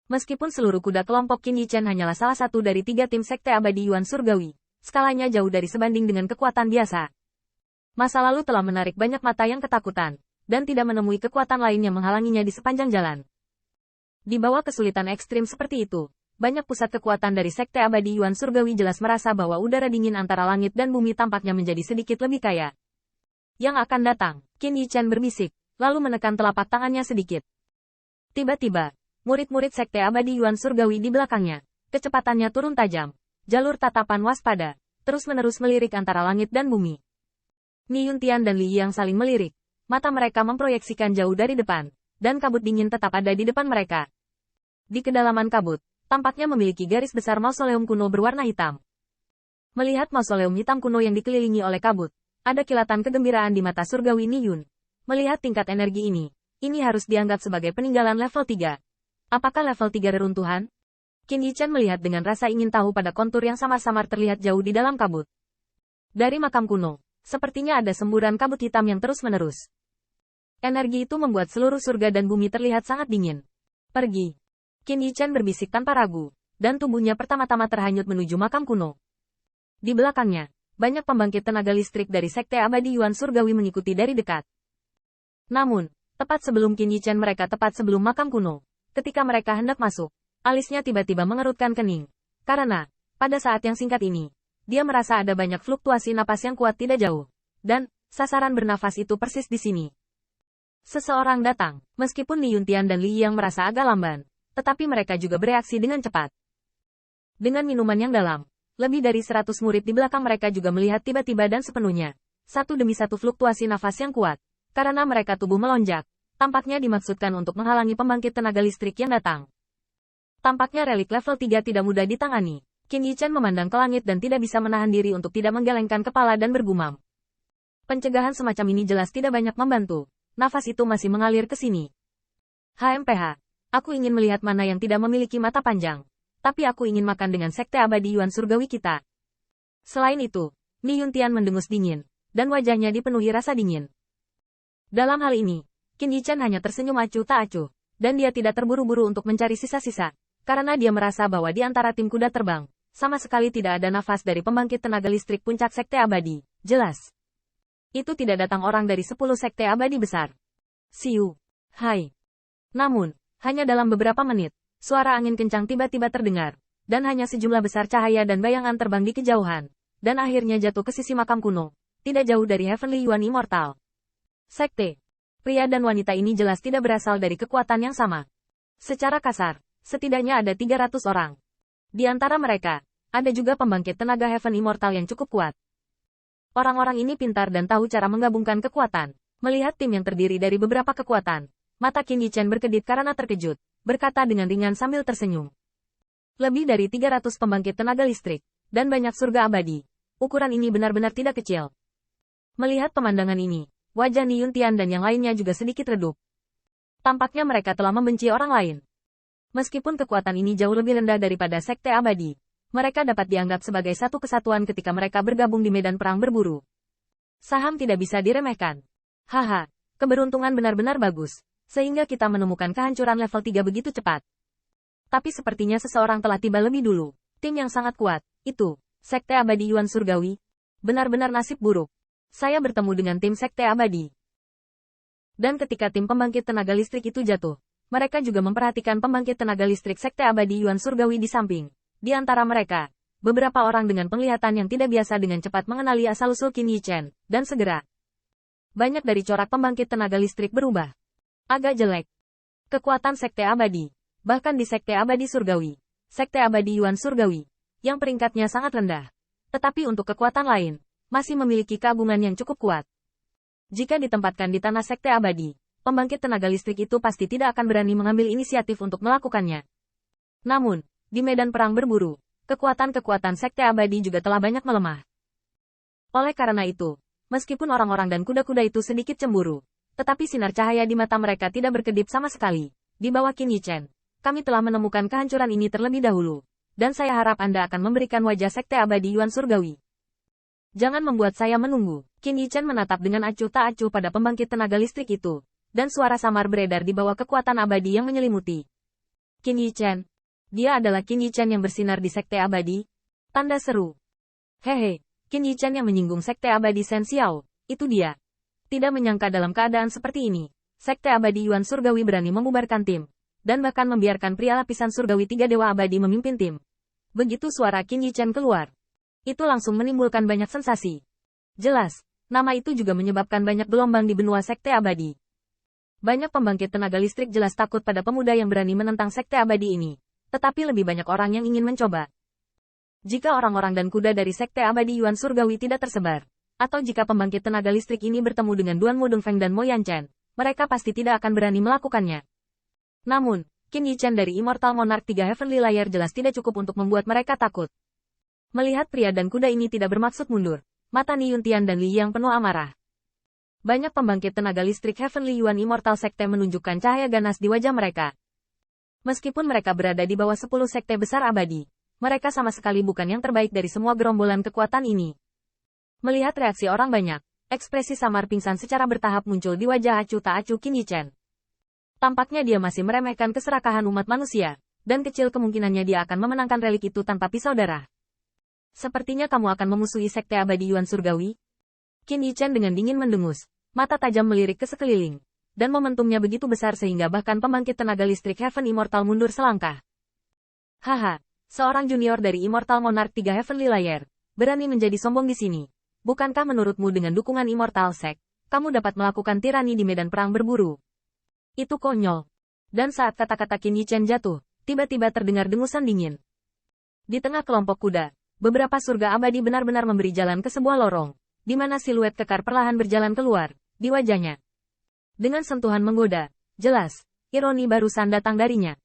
Meskipun seluruh kuda kelompok Qin Yichen hanyalah salah satu dari 3 tim Sekte Abadi Yuan Surgawi, skalanya jauh dari sebanding dengan kekuatan biasa. Masa lalu telah menarik banyak mata yang ketakutan, dan tidak menemui kekuatan lain yang menghalanginya di sepanjang jalan. Di bawah kesulitan ekstrim seperti itu, banyak pusat kekuatan dari Sekte Abadi Yuan Surgawi jelas merasa bahwa udara dingin antara langit dan bumi tampaknya menjadi sedikit lebih kaya. Yang akan datang, Qin Yichen berbisik, lalu menekan telapak tangannya sedikit. Tiba-tiba, murid-murid Sekte Abadi Yuan Surgawi di belakangnya, kecepatannya turun tajam, jalur tatapan waspada, terus-menerus melirik antara langit dan bumi. Ni Yuntian dan Li Yang saling melirik, mata mereka memproyeksikan jauh dari depan, dan kabut dingin tetap ada di depan mereka. Di kedalaman kabut, tampaknya memiliki garis besar mausoleum kuno berwarna hitam. Melihat mausoleum hitam kuno yang dikelilingi oleh kabut, ada kilatan kegembiraan di mata surgawi Ni Yun. Melihat tingkat energi ini harus dianggap sebagai peninggalan level 3. Apakah level 3 reruntuhan? Qin Yichen melihat dengan rasa ingin tahu pada kontur yang samar-samar terlihat jauh di dalam kabut. Dari makam kuno, sepertinya ada semburan kabut hitam yang terus-menerus. Energi itu membuat seluruh surga dan bumi terlihat sangat dingin. Pergi. Qin Yichen berbisik tanpa ragu, dan tubuhnya pertama-tama terhanyut menuju makam kuno. Di belakangnya, banyak pembangkit tenaga listrik dari Sekte Abadi Yuan Surgawi mengikuti dari dekat. Namun, tepat sebelum Qin Yichen mereka tepat sebelum makam kuno, ketika mereka hendak masuk, alisnya tiba-tiba mengerutkan kening. Karena, pada saat yang singkat ini, dia merasa ada banyak fluktuasi napas yang kuat tidak jauh. Dan, sasaran bernafas itu persis di sini. Seseorang datang, meskipun Ni Yuntian dan Li Yang merasa agak lamban, tetapi mereka juga bereaksi dengan cepat. Dengan minuman yang dalam, lebih dari 100 murid di belakang mereka juga melihat tiba-tiba dan sepenuhnya, satu demi satu fluktuasi nafas yang kuat, karena mereka tubuh melonjak, tampaknya dimaksudkan untuk menghalangi pembangkit tenaga listrik yang datang. Tampaknya relik level 3 tidak mudah ditangani. Qin Yichen memandang ke langit dan tidak bisa menahan diri untuk tidak menggelengkan kepala dan bergumam. Pencegahan semacam ini jelas tidak banyak membantu. Nafas itu masih mengalir ke sini. HMPH. Aku ingin melihat mana yang tidak memiliki mata panjang. Tapi aku ingin makan dengan Sekte Abadi Yuan Surgawi kita. Selain itu, Ni Yuntian mendengus dingin, dan wajahnya dipenuhi rasa dingin. Dalam hal ini, Qin Yichen hanya tersenyum acuh tak acuh, dan dia tidak terburu-buru untuk mencari sisa-sisa, karena dia merasa bahwa di antara tim kuda terbang, sama sekali tidak ada nafas dari pembangkit tenaga listrik puncak Sekte Abadi. Jelas. Itu tidak datang orang dari 10 Sekte Abadi besar. Siu. Hai. Namun, hanya dalam beberapa menit, suara angin kencang tiba-tiba terdengar, dan hanya sejumlah besar cahaya dan bayangan terbang di kejauhan, dan akhirnya jatuh ke sisi makam kuno, tidak jauh dari Heavenly Yuan Immortal. Sekte. Pria dan wanita ini jelas tidak berasal dari kekuatan yang sama. Secara kasar, setidaknya ada 300 orang. Di antara mereka, ada juga pembangkit tenaga Heaven Immortal yang cukup kuat. Orang-orang ini pintar dan tahu cara menggabungkan kekuatan. Melihat tim yang terdiri dari beberapa kekuatan, mata Qin Yichen berkedip karena terkejut, berkata dengan ringan sambil tersenyum. Lebih dari 300 pembangkit tenaga listrik, dan banyak surga abadi. Ukuran ini benar-benar tidak kecil. Melihat pemandangan ini, wajah Ni Yuntian dan yang lainnya juga sedikit redup. Tampaknya mereka telah membenci orang lain. Meskipun kekuatan ini jauh lebih rendah daripada Sekte Abadi, mereka dapat dianggap sebagai satu kesatuan ketika mereka bergabung di medan perang berburu. Saham tidak bisa diremehkan. Haha, keberuntungan benar-benar bagus, sehingga kita menemukan kehancuran level 3 begitu cepat. Tapi sepertinya seseorang telah tiba lebih dulu. Tim yang sangat kuat, itu, Sekte Abadi Yuan Surgawi. Benar-benar nasib buruk. Saya bertemu dengan tim Sekte Abadi. Dan ketika tim pembangkit tenaga listrik itu jatuh, mereka juga memperhatikan pembangkit tenaga listrik Sekte Abadi Yuan Surgawi di samping. Di antara mereka, beberapa orang dengan penglihatan yang tidak biasa dengan cepat mengenali asal-usul Qin Yichen, dan segera. Banyak dari corak pembangkit tenaga listrik berubah. Agak jelek. Kekuatan Sekte Abadi. Bahkan di Sekte Abadi Surgawi. Sekte Abadi Yuan Surgawi. Yang peringkatnya sangat rendah. Tetapi untuk kekuatan lain, masih memiliki keagungan yang cukup kuat. Jika ditempatkan di tanah Sekte Abadi, pembangkit tenaga listrik itu pasti tidak akan berani mengambil inisiatif untuk melakukannya. Namun, di medan perang berburu, kekuatan-kekuatan Sekte Abadi juga telah banyak melemah. Oleh karena itu, meskipun orang-orang dan kuda-kuda itu sedikit cemburu, tetapi sinar cahaya di mata mereka tidak berkedip sama sekali. Di bawah Qin Yichen, kami telah menemukan kehancuran ini terlebih dahulu, dan saya harap Anda akan memberikan wajah Sekte Abadi Yuan Surgawi. Jangan membuat saya menunggu. Qin Yichen menatap dengan acuh tak acuh pada pembangkit tenaga listrik itu, dan suara samar beredar di bawah kekuatan abadi yang menyelimuti. Qin Yichen. Dia adalah Qin Yichen yang bersinar di Sekte Abadi. Tanda seru. Hehe, Qin Yichen yang menyinggung Sekte Abadi Shen Xiao, itu dia. Tidak menyangka dalam keadaan seperti ini, Sekte Abadi Yuan Surgawi berani membubarkan tim, dan bahkan membiarkan pria lapisan surgawi 3 Dewa Abadi memimpin tim. Begitu suara Qin Yichen keluar, itu langsung menimbulkan banyak sensasi. Jelas, nama itu juga menyebabkan banyak gelombang di benua Sekte Abadi. Banyak pembangkit tenaga listrik jelas takut pada pemuda yang berani menentang Sekte Abadi ini. Tetapi lebih banyak orang yang ingin mencoba. Jika orang-orang dan kuda dari Sekte Abadi Yuan Surgawi tidak tersebar, atau jika pembangkit tenaga listrik ini bertemu dengan Duan Mu Dongfeng dan Mo Yanchen, mereka pasti tidak akan berani melakukannya. Namun, Qin Yichen dari Immortal Monarch 3 Heavenly Layer jelas tidak cukup untuk membuat mereka takut. Melihat pria dan kuda ini tidak bermaksud mundur, mata Ni Yuntian dan Li Yang penuh amarah. Banyak pembangkit tenaga listrik Heavenly Yuan Immortal Sekte menunjukkan cahaya ganas di wajah mereka. Meskipun mereka berada di bawah 10 sekte besar abadi, mereka sama sekali bukan yang terbaik dari semua gerombolan kekuatan ini. Melihat reaksi orang banyak, ekspresi samar pingsan secara bertahap muncul di wajah acuh tak acuh Qin Yichen. Tampaknya dia masih meremehkan keserakahan umat manusia, dan kecil kemungkinannya dia akan memenangkan relik itu tanpa pisau darah. Sepertinya kamu akan memusuhi Sekte Abadi Yuan Surgawi? Qin Yichen dengan dingin mendengus, mata tajam melirik ke sekeliling. Dan momentumnya begitu besar sehingga bahkan pembangkit tenaga listrik Heaven Immortal mundur selangkah. Haha, seorang junior dari Immortal Monarch 3 Heavenly Layer, berani menjadi sombong di sini. Bukankah menurutmu dengan dukungan Immortal Sect, kamu dapat melakukan tirani di medan perang berburu? Itu konyol. Dan saat kata-kata Qin Yichen jatuh, tiba-tiba terdengar dengusan dingin. Di tengah kelompok kuda, beberapa surga abadi benar-benar memberi jalan ke sebuah lorong, di mana siluet kekar perlahan berjalan keluar, di wajahnya. Dengan sentuhan menggoda, jelas, ironi barusan datang darinya.